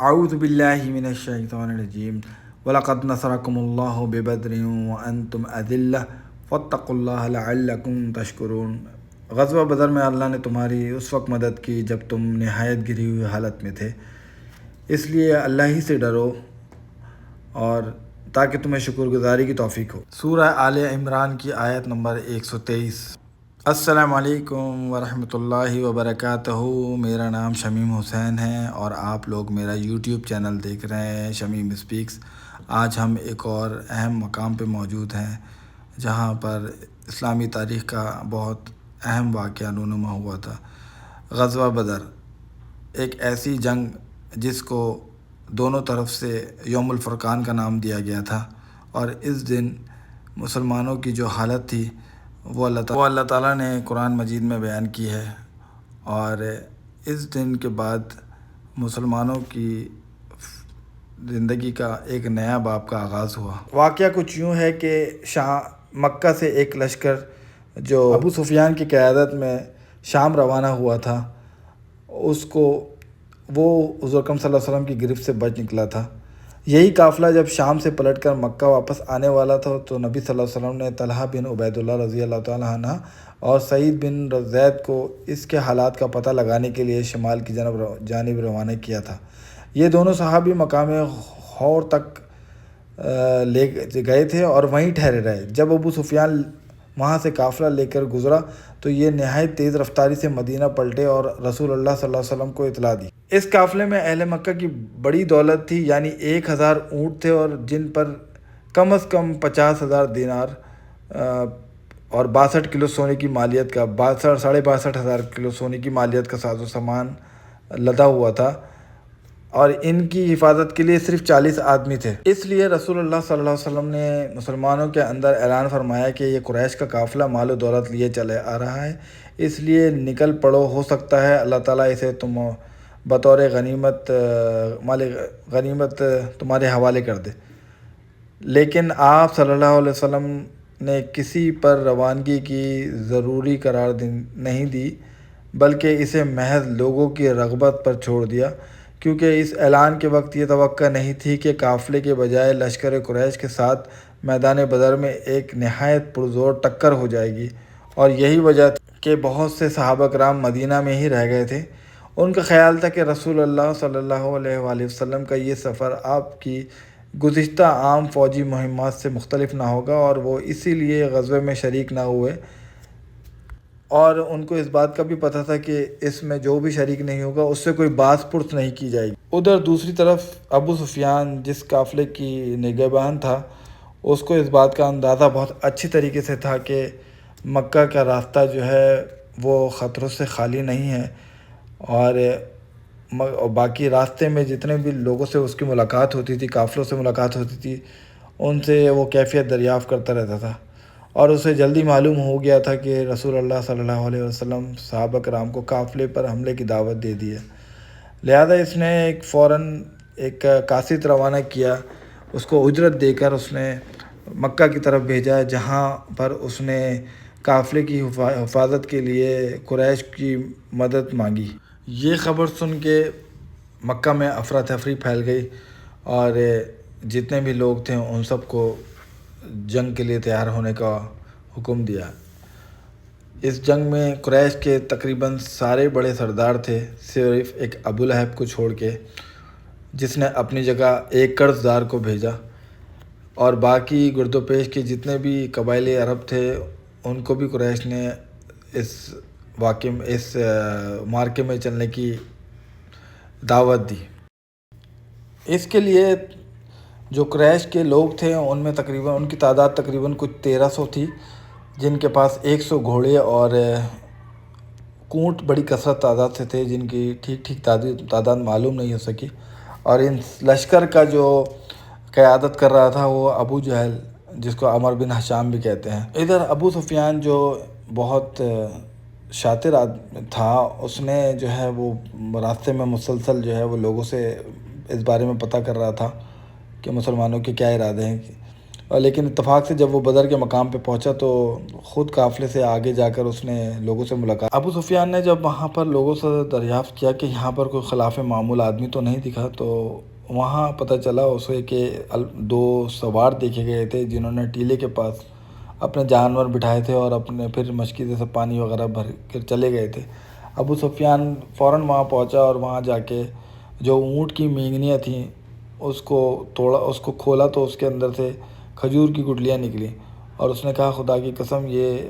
اعوذ باللہ من الشیطان الرجیم وَلَقَدْ نَصَرَكُمُ اللَّهُ بِبَدْرٍ وَأَنْتُمْ أَذِلَّةٌ فَاتَّقُوا اللَّهَ لَعَلَّكُمْ تَشْكُرُونَ۔ غزوہ بدر میں اللہ نے تمہاری اس وقت مدد کی جب تم نہایت گری ہوئی حالت میں تھے، اس لیے اللہ ہی سے ڈرو اور تاکہ تمہیں شکر گزاری کی توفیق ہو۔ سورہ آل عمران کی آیت نمبر 123۔ السلام علیکم ورحمۃ اللہ وبرکاتہ۔ میرا نام شمیم حسین ہے اور آپ لوگ میرا یوٹیوب چینل دیکھ رہے ہیں شمیم اسپیکس۔ آج ہم ایک اور اہم مقام پہ موجود ہیں جہاں پر اسلامی تاریخ کا بہت اہم واقعہ رونما ہوا تھا۔ غزوہ بدر ایک ایسی جنگ جس کو دونوں طرف سے یوم الفرقان کا نام دیا گیا تھا، اور اس دن مسلمانوں کی جو حالت تھی وہ اللہ تعالیٰ نے قرآن مجید میں بیان کی ہے، اور اس دن کے بعد مسلمانوں کی زندگی کا ایک نیا باب کا آغاز ہوا۔ واقعہ کچھ یوں ہے کہ مکہ سے ایک لشکر جو ابو سفیان کی قیادت میں شام روانہ ہوا تھا، وہ حضور اکرم صلی اللہ علیہ وسلم کی گرفت سے بچ نکلا تھا۔ یہی قافلہ جب شام سے پلٹ کر مکہ واپس آنے والا تھا تو نبی صلی اللہ علیہ وسلم نے طلحہ بن عبید اللہ رضی اللہ تعالیٰ عنہ اور سعید بن زید کو اس کے حالات کا پتہ لگانے کے لیے شمال کی جانب روانہ کیا تھا۔ یہ دونوں صحابی مقام حور تک لے گئے تھے اور وہیں ٹھہرے رہے۔ جب ابو سفیان وہاں سے قافلہ لے کر گزرا تو یہ نہایت تیز رفتاری سے مدینہ پلٹے اور رسول اللہ صلی اللہ علیہ وسلم کو اطلاع دی۔ اس قافلے میں اہل مکہ کی بڑی دولت تھی، یعنی 1000 اونٹ تھے، اور جن پر کم از کم 50,000 دینار اور 62 کلو سونے کی مالیت کا 62,500 کلو سونے کی مالیت کا ساز و سامان لدا ہوا تھا، اور ان کی حفاظت کے لیے صرف 40 آدمی تھے۔ اس لیے رسول اللہ صلی اللہ علیہ وسلم نے مسلمانوں کے اندر اعلان فرمایا کہ یہ قریش کا قافلہ مال و دولت لیے چلے آ رہا ہے، اس لیے نکل پڑو، ہو سکتا ہے اللہ تعالیٰ اسے تم بطور غنیمت تمہارے حوالے کر دے۔ لیکن آپ صلی اللہ علیہ وسلم نے کسی پر روانگی کی ضروری قرار نہیں دی، بلکہ اسے محض لوگوں کی رغبت پر چھوڑ دیا، کیونکہ اس اعلان کے وقت یہ توقع نہیں تھی کہ قافلے کے بجائے لشکر قریش کے ساتھ میدان بدر میں ایک نہایت پرزور ٹکر ہو جائے گی، اور یہی وجہ تھی کہ بہت سے صحابہ کرام مدینہ میں ہی رہ گئے تھے۔ ان کا خیال تھا کہ رسول اللہ صلی اللہ علیہ وآلہ وسلم کا یہ سفر آپ کی گزشتہ عام فوجی مہمات سے مختلف نہ ہوگا، اور وہ اسی لیے غزوے میں شریک نہ ہوئے، اور ان کو اس بات کا بھی پتہ تھا کہ اس میں جو بھی شریک نہیں ہوگا اس سے کوئی باز پرس نہیں کی جائے گی۔ ادھر دوسری طرف ابو سفیان جس قافلے کی نگہبان تھا، اس کو اس بات کا اندازہ بہت اچھی طریقے سے تھا کہ مکہ کا راستہ جو ہے وہ خطروں سے خالی نہیں ہے، اور باقی راستے میں جتنے بھی لوگوں سے اس کی ملاقات ہوتی تھی، قافلوں سے ملاقات ہوتی تھی، ان سے وہ کیفیت دریافت کرتا رہتا تھا، اور اسے جلدی معلوم ہو گیا تھا کہ رسول اللہ صلی اللہ علیہ وسلم صحابہ کرام کو قافلے پر حملے کی دعوت دے دی ہے۔ لہذا اس نے فوراً ایک قاصد روانہ کیا، اس کو اجرت دے کر اس نے مکہ کی طرف بھیجا، جہاں پر اس نے قافلے کی حفاظت کے لیے قریش کی مدد مانگی۔ یہ خبر سن کے مکہ میں افراتفری پھیل گئی، اور جتنے بھی لوگ تھے ان سب کو جنگ کے لیے تیار ہونے کا حکم دیا۔ اس جنگ میں قریش کے تقریباً سارے بڑے سردار تھے، صرف ایک ابو لہب کو چھوڑ کے، جس نے اپنی جگہ ایک قرض دار کو بھیجا، اور باقی گرد و پیش کے جتنے بھی قبائل عرب تھے ان کو بھی قریش نے اس معرکے میں چلنے کی دعوت دی۔ اس کے لیے جو قریش کے لوگ تھے ان کی تعداد تقریباً کچھ 1300 تھی، جن کے پاس 100 گھوڑے اور اونٹ بڑی کثرت تعداد سے تھے، جن کی ٹھیک تعداد معلوم نہیں ہو سکی، اور ان لشکر کا جو قیادت کر رہا تھا وہ ابو جہل، جس کو عمر بن حشام بھی کہتے ہیں۔ ادھر ابو سفیان جو بہت شاطر تھا، اس نے جو ہے وہ راستے میں مسلسل جو ہے وہ لوگوں سے اس بارے میں پتہ کر رہا تھا کہ مسلمانوں کے کیا ارادے ہیں، اور لیکن اتفاق سے جب وہ بدر کے مقام پہ پہنچا تو خود قافلے سے آگے جا کر اس نے لوگوں سے ملاقات. ابو سفیان نے جب وہاں پر لوگوں سے دریافت کیا کہ یہاں پر کوئی خلاف معمول آدمی تو نہیں دکھا، تو وہاں پتہ چلا اسے کہ 2 سوار دیکھے گئے تھے جنہوں نے ٹیلے کے پاس اپنے جانور بٹھائے تھے اور اپنے پھر مشکیزے سے پانی وغیرہ بھر کر چلے گئے تھے. ابو سفیان فوراً وہاں پہنچا اور وہاں جا کے جو اونٹ کی مینگنیاں تھیں اس کو توڑا، اس کو کھولا تو اس کے اندر سے کھجور کی گٹلیاں نکلی، اور اس نے کہا خدا کی قسم یہ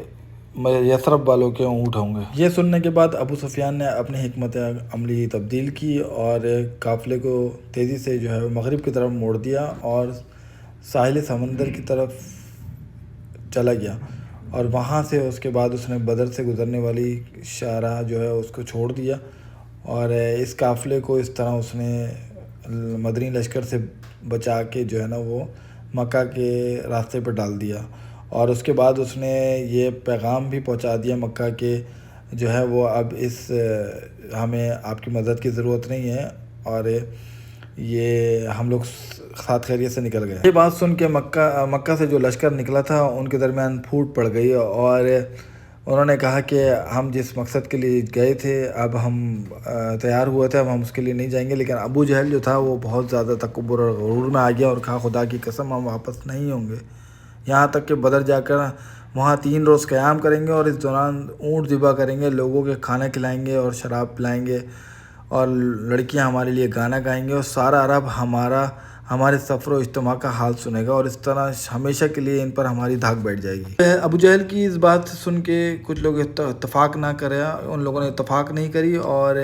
یثرب والوں کے اونٹ ہوں گے. یہ سننے کے بعد ابو سفیان نے اپنی حکمت عملی تبدیل کی اور قافلے کو تیزی سے جو ہے مغرب کی طرف موڑ دیا اور ساحل سمندر کی طرف چلا گیا، اور وہاں سے اس کے بعد اس نے بدر سے گزرنے والی شاہراہ جو ہے اس کو چھوڑ دیا، اور اس قافلے کو اس طرح اس نے مدنی لشکر سے بچا کے جو ہے نا وہ مکہ کے راستے پر ڈال دیا. اور اس کے بعد اس نے یہ پیغام بھی پہنچا دیا مکہ کے جو ہے وہ اب ہمیں آپ کی مدد کی ضرورت نہیں ہے، اور یہ ہم لوگ ساتھ خیریت سے نکل گئے. یہ بات سن کے مکہ سے جو لشکر نکلا تھا ان کے درمیان پھوٹ پڑ گئی، اور انہوں نے کہا کہ ہم جس مقصد کے لیے گئے تھے اب ہم تیار ہوئے تھے، اب ہم اس کے لیے نہیں جائیں گے. لیکن ابو جہل جو تھا وہ بہت زیادہ تکبر اور غرور میں آ گیا اور کہا خدا کی قسم ہم واپس نہیں ہوں گے یہاں تک کہ بدر جا کر وہاں 3 روز قیام کریں گے اور اس دوران اونٹ ذبح کریں گے، لوگوں کے کھانا کھلائیں گے اور شراب پلائیں گے، اور لڑکیاں ہمارے لیے گانا گائیں گے، اور سارا عرب ہمارے سفر و اجتماع کا حال سنے گا، اور اس طرح ہمیشہ کے لیے ان پر ہماری دھاک بیٹھ جائے گی. ابو جہل کی اس بات سن کے کچھ لوگ اتفاق نہ کرا، ان لوگوں نے اتفاق نہیں کری، اور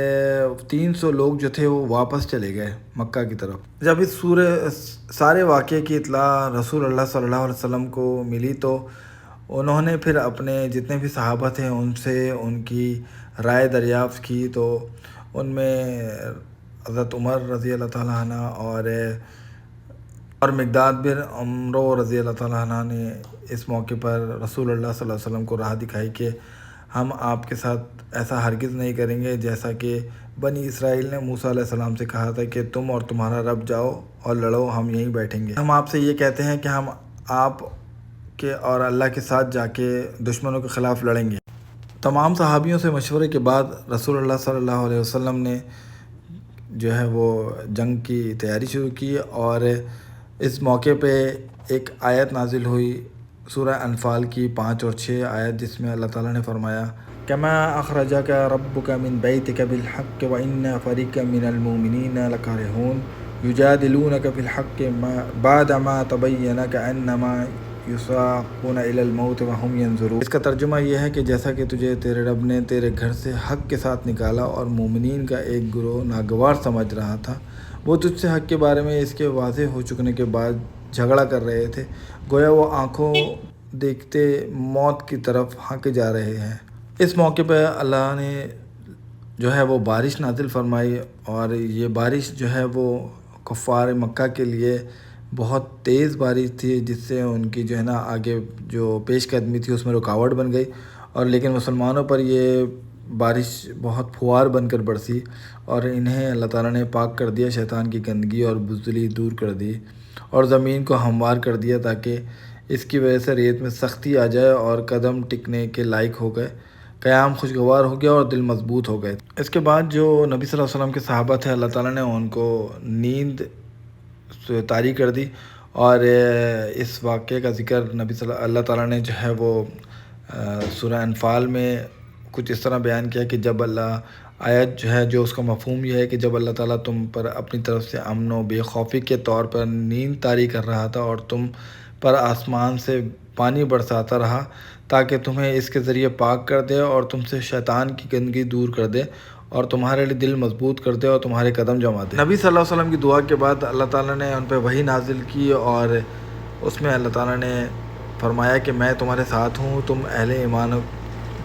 300 لوگ جو تھے وہ واپس چلے گئے مکہ کی طرف. جب اس سارے واقعے کی اطلاع رسول اللہ صلی اللہ علیہ وسلم کو ملی تو انہوں نے پھر اپنے جتنے بھی صحابہ تھے ان سے ان کی رائے دریافت کی. تو ان میں حضرت عمر رضی اللہ تعالیٰ عنہ اور مقداد بن عمرو رضی اللہ تعالیٰ عنہ نے اس موقع پر رسول اللہ صلی اللہ علیہ وسلم کو راہ دکھائی کہ ہم آپ کے ساتھ ایسا ہرگز نہیں کریں گے جیسا کہ بنی اسرائیل نے موسیٰ علیہ السلام سے کہا تھا کہ تم اور تمہارا رب جاؤ اور لڑو، ہم یہیں بیٹھیں گے. ہم آپ سے یہ کہتے ہیں کہ ہم آپ کے اور اللہ کے ساتھ جا کے دشمنوں کے خلاف لڑیں گے. تمام صحابیوں سے مشورے کے بعد رسول اللہ صلی اللہ علیہ وسلم نے جو ہے وہ جنگ کی تیاری شروع کی، اور اس موقع پہ ایک آیت نازل ہوئی سورہ انفال کی 5 اور 6 آیت، جس میں اللہ تعالیٰ نے فرمایا کما اخرجک ربک من بیتک بالحق وان فریقا من المؤمنین لکارہون یجادلونک فی الحق بعدما تبین کانما یساقون الی الموت وهم ینظرون. اس کا ترجمہ یہ ہے کہ جیسا کہ تجھے تیرے رب نے تیرے گھر سے حق کے ساتھ نکالا اور مومنین کا ایک گروہ ناگوار سمجھ رہا تھا، وہ تجھ سے حق کے بارے میں اس کے واضح ہو چکنے کے بعد جھگڑا کر رہے تھے، گویا وہ آنکھوں دیکھتے موت کی طرف ہانکے جا رہے ہیں. اس موقع پہ اللہ نے جو ہے وہ بارش نازل فرمائی، اور یہ بارش جو ہے وہ کفار مکہ کے لیے بہت تیز بارش تھی، جس سے ان کی جو ہے نا آگے جو پیش قدمی تھی اس میں رکاوٹ بن گئی، اور لیکن مسلمانوں پر یہ بارش بہت پھوار بن کر برسی، اور انہیں اللہ تعالیٰ نے پاک کر دیا، شیطان کی گندگی اور بزدلی دور کر دی، اور زمین کو ہموار کر دیا تاکہ اس کی وجہ سے ریت میں سختی آ جائے اور قدم ٹکنے کے لائق ہو گئے، قیام خوشگوار ہو گیا اور دل مضبوط ہو گئے. اس کے بعد جو نبی صلی اللہ علیہ وسلم کے صحابہ تھے اللہ تعالیٰ نے ان کو نیند طاری کر دی، اور اس واقعے کا ذکر اللہ تعالیٰ نے جو ہے وہ سورہ انفال میں کچھ اس طرح بیان کیا کہ جب آیت جو ہے جو اس کا مفہوم یہ ہے کہ جب اللہ تعالیٰ تم پر اپنی طرف سے امن و بے خوفی کے طور پر نیند طاری کر رہا تھا اور تم پر آسمان سے پانی برساتا رہا تاکہ تمہیں اس کے ذریعے پاک کر دے اور تم سے شیطان کی گندگی دور کر دے اور تمہارے لیے دل مضبوط کر دے اور تمہارے قدم جما دے. نبی صلی اللہ علیہ وسلم کی دعا کے بعد اللہ تعالیٰ نے ان پہ وحی نازل کی، اور اس میں اللہ تعالیٰ نے فرمایا کہ میں تمہارے ساتھ ہوں، تم اہل ایمان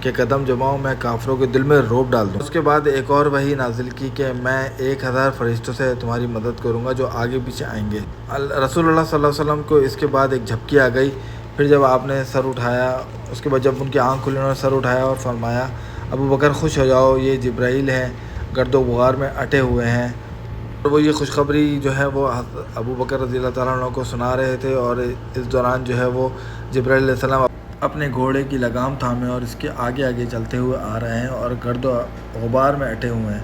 کے قدم جماؤ، میں کافروں کے دل میں رعب ڈال دوں. اس کے بعد ایک اور وحی نازل کی کہ میں 1000 فرشتوں سے تمہاری مدد کروں گا جو آگے پیچھے آئیں گے. رسول اللہ صلی اللہ علیہ وسلم کو اس کے بعد ایک جھپکی آ گئی. پھر جب آپ نے سر اٹھایا، اس کے بعد جب ان کی آنکھ کھلی انہوں نے سر اٹھایا اور فرمایا ابو بکر خوش ہو جاؤ، یہ جبرائیل ہیں، گرد و غبار میں اٹے ہوئے ہیں، اور وہ یہ خوشخبری جو ہے وہ ابو بکر رضی اللہ تعالیٰ عنہ کو سنا رہے تھے، اور اس دوران جو ہے وہ جبرائیل علیہ السلام اپنے گھوڑے کی لگام تھامے اور اس کے آگے آگے چلتے ہوئے آ رہے ہیں اور گرد و غبار میں اٹے ہوئے ہیں۔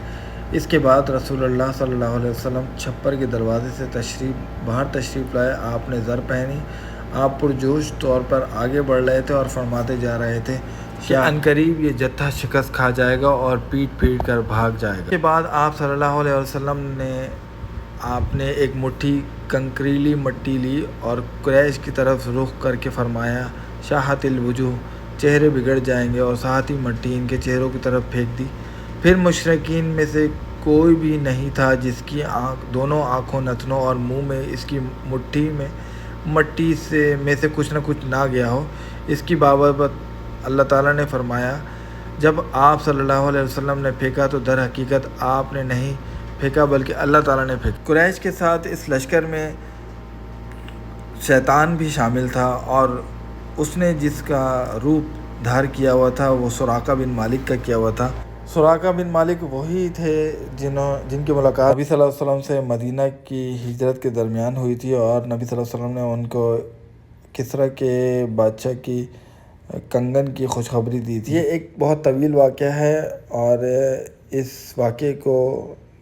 اس کے بعد رسول اللہ صلی اللہ علیہ وسلم چھپر کے دروازے سے باہر تشریف لائے۔ آپ نے زر پہنی، آپ پرجوش طور پر آگے بڑھ رہے تھے اور فرماتے جا رہے تھے کہ عنقریب یہ جتھا شکست کھا جائے گا اور پیٹ پیٹ کر بھاگ جائے گا۔ اس کے بعد آپ صلی اللہ علیہ وسلم نے ایک مٹھی کنکریلی مٹی لی اور قریش کی طرف رخ کر کے فرمایا، شاہت الوجوہ، چہرے بگڑ جائیں گے، اور ساتھ ہی مٹی ان کے چہروں کی طرف پھینک دی۔ پھر مشرکین میں سے کوئی بھی نہیں تھا جس کی دونوں آنکھوں، نتنوں اور منہ میں اس کی مٹھی میں مٹی میں سے کچھ نہ کچھ نہ گیا ہو۔ اس کی بابت اللہ تعالیٰ نے فرمایا، جب آپ صلی اللہ علیہ وسلم نے پھینکا تو در حقیقت آپ نے نہیں پھینکا بلکہ اللہ تعالیٰ نے پھینکا۔ قریش کے ساتھ اس لشکر میں شیطان بھی شامل تھا، اور اس نے جس کا روپ دھار کیا ہوا تھا وہ سراقہ بن مالک کا کیا ہوا تھا۔ سراقہ بن مالک وہی تھے جن کی ملاقات نبی صلی اللہ علیہ وسلم سے مدینہ کی ہجرت کے درمیان ہوئی تھی، اور نبی صلی اللہ علیہ وسلم نے ان کو کسریٰ کے بادشاہ کی کنگن کی خوشخبری دی تھی۔ یہ ایک بہت طویل واقعہ ہے، اور اس واقعے کو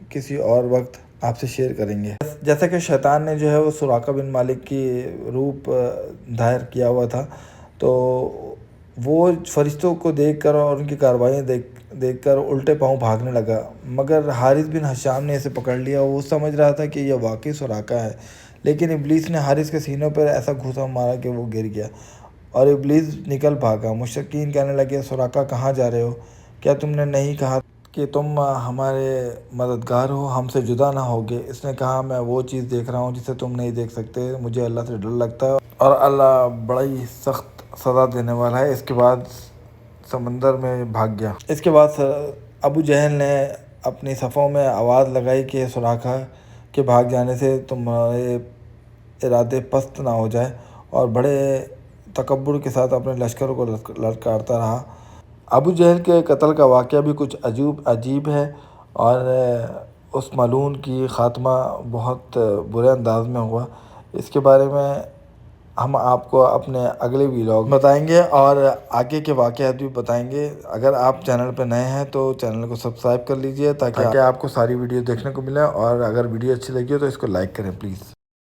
کسی اور وقت آپ سے شیئر کریں گے۔ جیسا کہ شیطان نے جو ہے وہ سراقہ بن مالک کی روپ ظاہر کیا ہوا تھا، تو وہ فرشتوں کو دیکھ کر اور ان کی کارروائیاں دیکھ کر الٹے پاؤں بھاگنے لگا، مگر حارث بن حشام نے اسے پکڑ لیا۔ وہ سمجھ رہا تھا کہ یہ واقعی سراقہ ہے، لیکن ابلیس نے حارث کے سینوں پر ایسا گھوسا مارا کہ وہ گر گیا اور ابلیس نکل بھاگا۔ مشرکین کہنے لگے، سراقہ کہاں جا رہے ہو؟ کیا تم نے نہیں کہا کہ تم ہمارے مددگار ہو، ہم سے جدا نہ ہوگے؟ اس نے کہا، میں وہ چیز دیکھ رہا ہوں جسے تم نہیں دیکھ سکتے، مجھے اللہ سے ڈر لگتا ہے اور اللہ بڑا ہی سخت سزا دینے والا ہے۔ اس کے بعد سمندر میں بھاگ گیا۔ اس کے بعد ابو جہل نے اپنی صفوں میں آواز لگائی کہ سراقہ کے بھاگ جانے سے تمہارے ارادے پست نہ ہو جائے، اور بڑے تکبر کے ساتھ اپنے لشکروں کو للکارتا رہا۔ ابو جہل کے قتل کا واقعہ بھی کچھ عجیب ہے، اور اس ملعون کی خاتمہ بہت برے انداز میں ہوا۔ اس کے بارے میں ہم آپ کو اپنے اگلے ویلاگ بتائیں گے اور آگے کے واقعات بھی بتائیں گے۔ اگر آپ چینل پہ نئے ہیں تو چینل کو سبسکرائب کر لیجئے تاکہ آپ کو ساری ویڈیو دیکھنے کو ملے، اور اگر ویڈیو اچھی لگی ہو تو اس کو لائک کریں پلیز۔